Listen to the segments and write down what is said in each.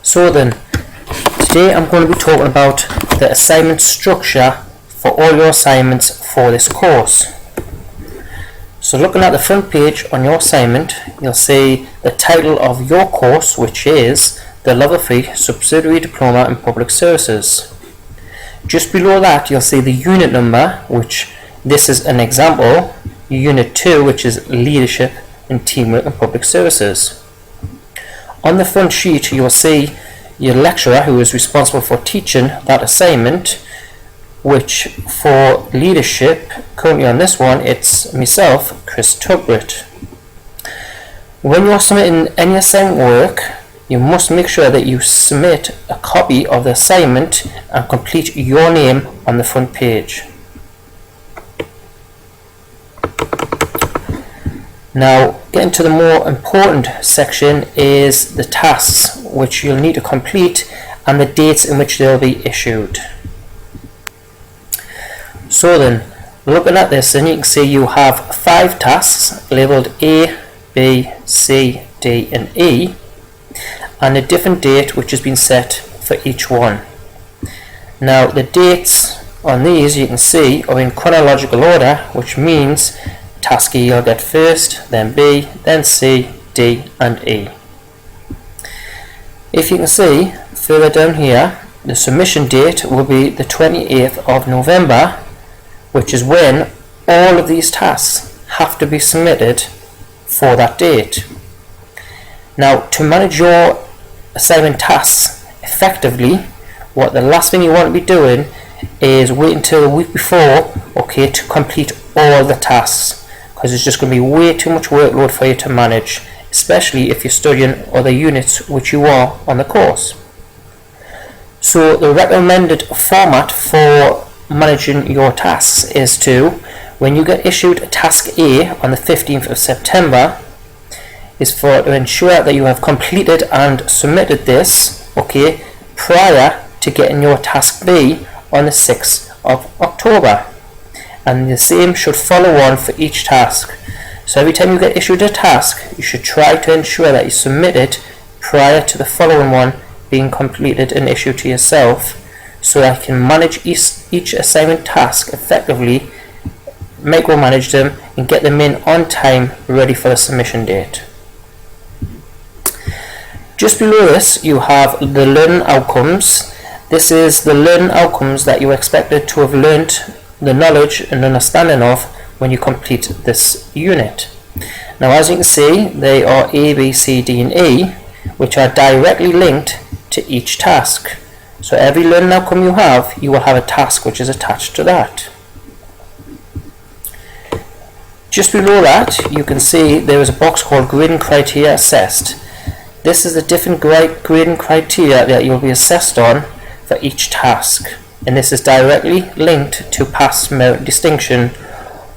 So then, today I'm going to be talking about the assignment structure for all your assignments for this course. So looking at the front page on your assignment, you'll see the title of your course, which is the Level 3 Subsidiary Diploma in Public Services. Just below that you'll see the unit number, which this is an example, Unit 2, which is Leadership and Teamwork in Public Services. On the front sheet you will see your lecturer who is responsible for teaching that assignment, which for leadership, currently on this one, it's myself, Chris Tugbert. When you're submitting any assignment work, you must make sure that you submit a copy of the assignment and complete your name on the front page. Now, getting to the more important section is the tasks which you'll need to complete and the dates in which they'll be issued. So then, looking at this, then you can see you have 5 tasks labelled A, B, C, D and E, and a different date which has been set for each one. Now the dates on these you can see are in chronological order, which means task A you'll get first, then B, then C, D and E. If you can see further down here, the submission date will be the 28th of November, which is when all of these tasks have to be submitted for that date. Now, to manage your assignment tasks effectively, what the last thing you want to be doing is wait until the week before, to complete all the tasks, because it's just going to be way too much workload for you to manage, especially if you're studying other units which you are on the course. So the recommended format for managing your tasks is to, when you get issued task A on the 15th of September, is to ensure that you have completed and submitted this prior to getting your task B on the 6th of October, and the same should follow on for each task. So every time you get issued a task, you should try to ensure that you submit it prior to the following one being completed and issued to yourself, so that I can manage each assignment task effectively, micromanage them and get them in on time, ready for the submission date. Just below this you have the learning outcomes. This is the learning outcomes that you are expected to have learnt the knowledge and understanding of when you complete this unit. Now, as you can see, they are A, B, C, D and E, which are directly linked to each task. So every learning outcome you will have a task which is attached to that. Just below that you can see there is a box called Grading Criteria Assessed. This is the different grading criteria that you will be assessed on for each task, and this is directly linked to pass merit distinction,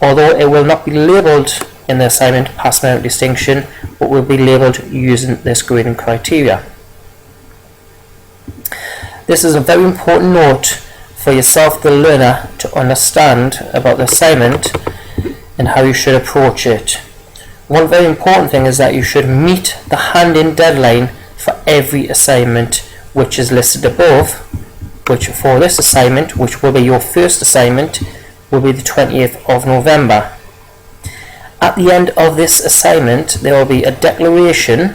although it will not be labelled in the assignment pass merit distinction, but will be labelled using this grading criteria. This is a very important note for yourself, the learner, to understand about the assignment and how you should approach it. One very important thing is that you should meet the hand-in deadline for every assignment which is listed above, which for this assignment, which will be your first assignment, will be the 20th of November. At the end of this assignment there will be a declaration,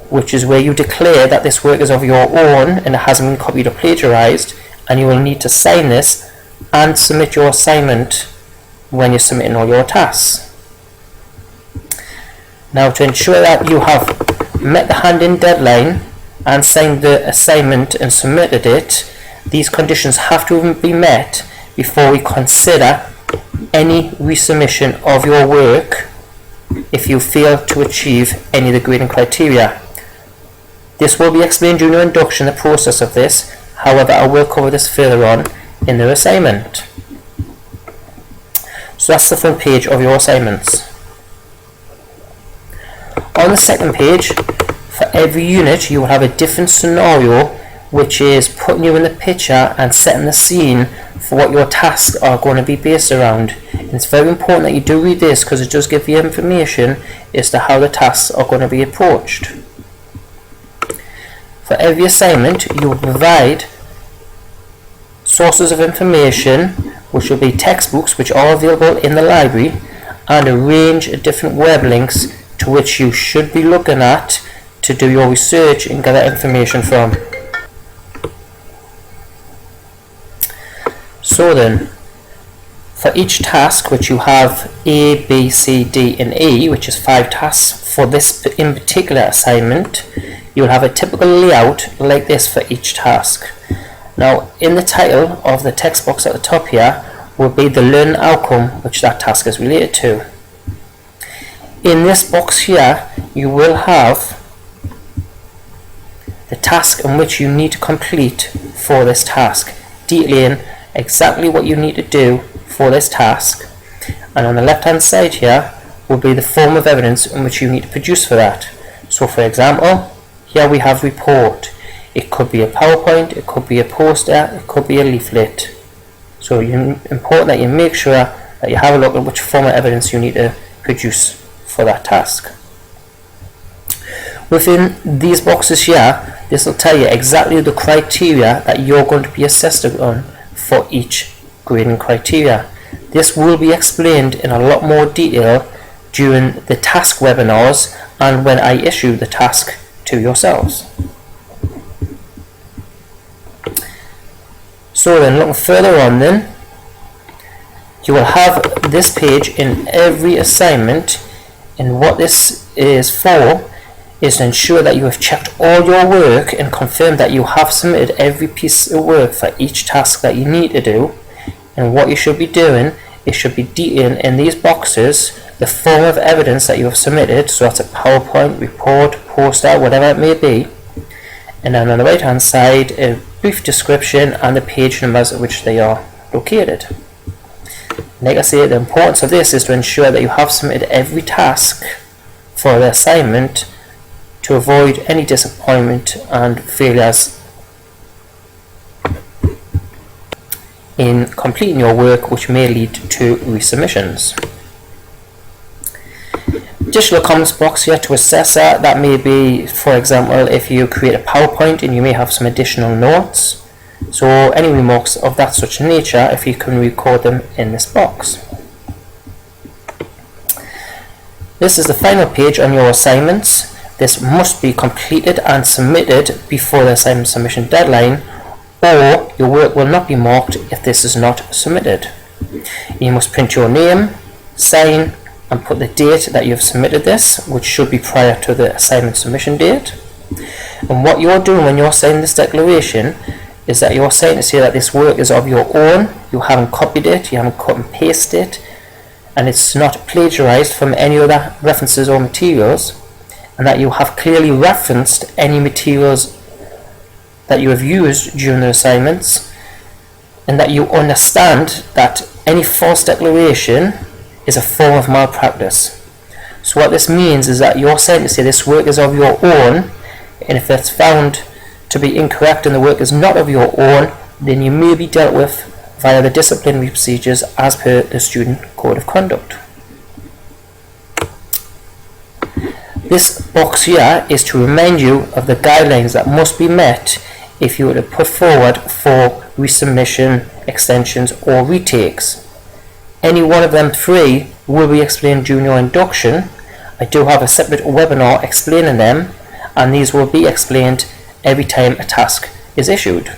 which is where you declare that this work is of your own and it hasn't been copied or plagiarized, and you will need to sign this and submit your assignment when you're submitting all your tasks. Now, to ensure that you have met the hand-in deadline and signed the assignment and submitted it, these conditions have to be met before we consider any resubmission of your work if you fail to achieve any of the grading criteria. This will be explained during your induction, the process of this. However, I will cover this further on in the assignment. So that's the front page of your assignments. On the second page, for every unit you will have a different scenario, which is putting you in the picture and setting the scene for what your tasks are going to be based around. And it's very important that you do read this, because it does give you information as to how the tasks are going to be approached. For every assignment, you will provide sources of information, which will be textbooks which are available in the library, and a range of different web links to which you should be looking at to do your research and gather information from. So then, for each task, which you have A, B, C, D and E, which is 5 tasks for this in particular assignment, you will have a typical layout like this for each task. Now, in the title of the text box at the top here will be the learning outcome which that task is related to. In this box here, you will have the task in which you need to complete for this task, detailing exactly what you need to do for this task, and on the left hand side here will be the form of evidence in which you need to produce for that. So for example, here we have report. It could be a PowerPoint, it could be a poster, it could be a leaflet. So it's important that you make sure that you have a look at which form of evidence you need to produce for that task. Within these boxes here, this will tell you exactly the criteria that you're going to be assessed on for each grading criteria. This will be explained in a lot more detail during the task webinars and when I issue the task to yourselves. So then, looking further on then, you will have this page in every assignment, and what this is for is to ensure that you have checked all your work and confirmed that you have submitted every piece of work for each task that you need to do. And what you should be doing is should be detailing in these boxes the form of evidence that you have submitted, so that's a PowerPoint, report, poster, whatever it may be, and then on the right hand side a brief description and the page numbers at which they are located. Like I say, the importance of this is to ensure that you have submitted every task for the assignment to avoid any disappointment and failures in completing your work, which may lead to resubmissions. Additional comments box here to assessor, that may be, for example, if you create a PowerPoint and you may have some additional notes. So any remarks of that such nature, if you can record them in this box. This is the final page on your assignments. This must be completed and submitted before the assignment submission deadline, or your work will not be marked if this is not submitted. You must print your name, sign, and put the date that you've submitted this, which should be prior to the assignment submission date. And what you're doing when you're signing this declaration is that you're saying to say that this work is of your own, you haven't copied it, you haven't cut and pasted it, and it's not plagiarized from any other references or materials, and that you have clearly referenced any materials that you have used during the assignments, and that you understand that any false declaration is a form of malpractice. So what this means is that you're saying to say this work is of your own, and if that's found to be incorrect and the work is not of your own, then you may be dealt with via the disciplinary procedures as per the Student Code of Conduct. This box here is to remind you of the guidelines that must be met if you were to put forward for resubmission, extensions or retakes. Any one of them three will be explained during your induction. I do have a separate webinar explaining them, and these will be explained every time a task is issued.